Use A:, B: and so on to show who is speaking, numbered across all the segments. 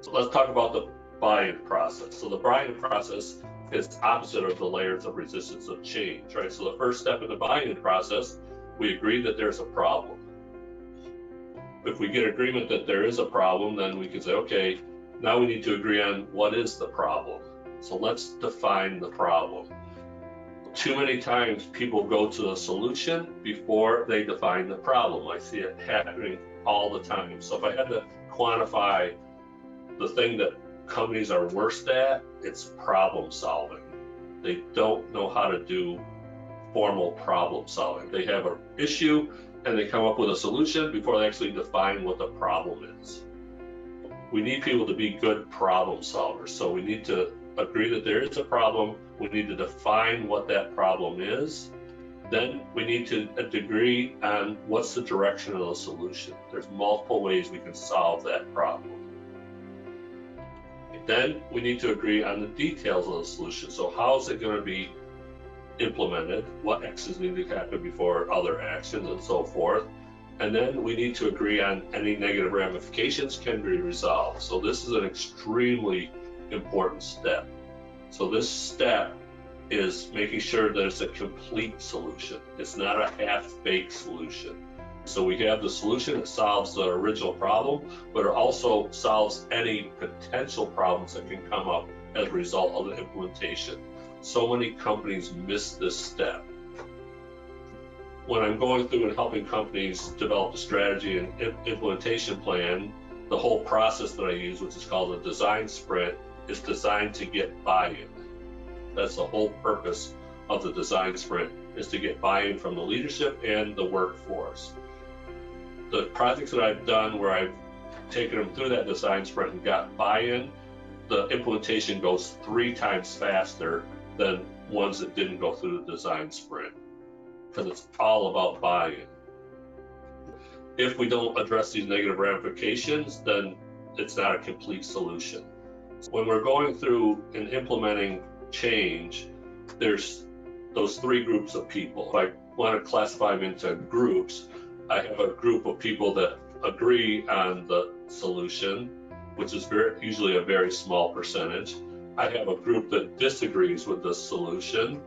A: So let's talk about the buy-in process. So the buy-in process is opposite of the layers of resistance of change, right? So the first step in the buy-in process, we agree that there's a problem. If we get agreement that there is a problem, then we can say, okay, now we need to agree on what is the problem. So let's define the problem. Too many times people go to the solution before they define the problem. I see it happening all the time. So if I had to quantify the thing that companies are worst at, it's problem solving. They don't know how to do formal problem solving. They have an issue and they come up with a solution before they actually define what the problem is. We need people to be good problem solvers. So we need to agree that there is a problem. We need to define what that problem is. Then we need to agree on what's the direction of the solution. There's multiple ways we can solve that problem. Then we need to agree on the details of the solution. So how is it going to be implemented? What actions need to happen before other actions and so forth? And then we need to agree on any negative ramifications can be resolved. So this is an extremely important step. So this step is making sure that it's a complete solution. It's not a half-baked solution. So we have the solution that solves the original problem, but it also solves any potential problems that can come up as a result of the implementation. So many companies miss this step. When I'm going through and helping companies develop a strategy and implementation plan, the whole process that I use, which is called a design sprint, is designed to get buy-in. That's the whole purpose of the design sprint, is to get buy-in from the leadership and the workforce. The projects that I've done where I've taken them through that design sprint and got buy-in, the implementation goes 3 times faster than ones that didn't go through the design sprint, because it's all about buy-in. If we don't address these negative ramifications, then it's not a complete solution. When we're going through and implementing change, there's those 3 groups of people. If I want to classify them into groups, I have a group of people that agree on the solution, which is usually a very small percentage. I have a group that disagrees with the solution,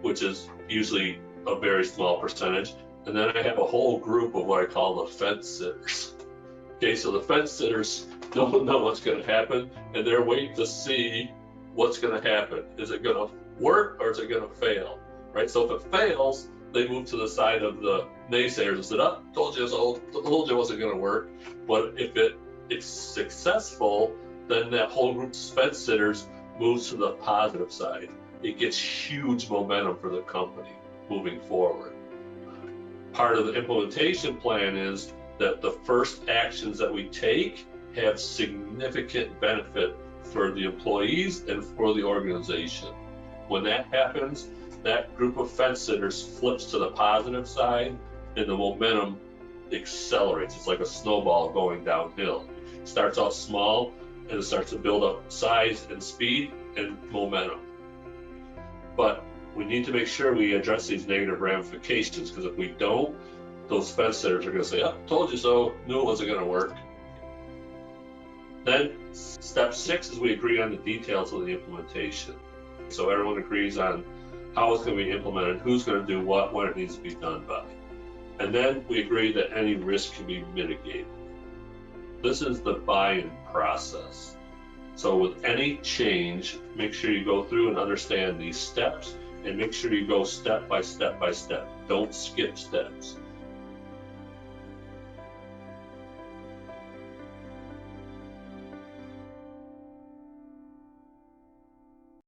A: which is usually a very small percentage. And then I have a whole group of what I call the fence sitters. Okay, so the fence sitters don't know what's going to happen, and they're waiting to see what's going to happen. Is it going to work or is it going to fail? Right? So if it fails, they move to the side of the naysayers and said, "Oh, told you it wasn't going to work." But if it's successful, then that whole group of fence sitters moves to the positive side. It gets huge momentum for the company moving forward. Part of the implementation plan is that the first actions that we take have significant benefit for the employees and for the organization. When that happens, that group of fence sitters flips to the positive side and the momentum accelerates. It's like a snowball going downhill. It starts out small and it starts to build up size and speed and momentum. But we need to make sure we address these negative ramifications, because if we don't, those fence sitters are going to say, "Oh, told you so, knew it wasn't going to work." Then step 6 is we agree on the details of the implementation. So everyone agrees on how it's going to be implemented, who's going to do what, when it needs to be done by. And then we agree that any risk can be mitigated. This is the buy-in process. So with any change, make sure you go through and understand these steps, and make sure you go step by step by step. Don't skip steps.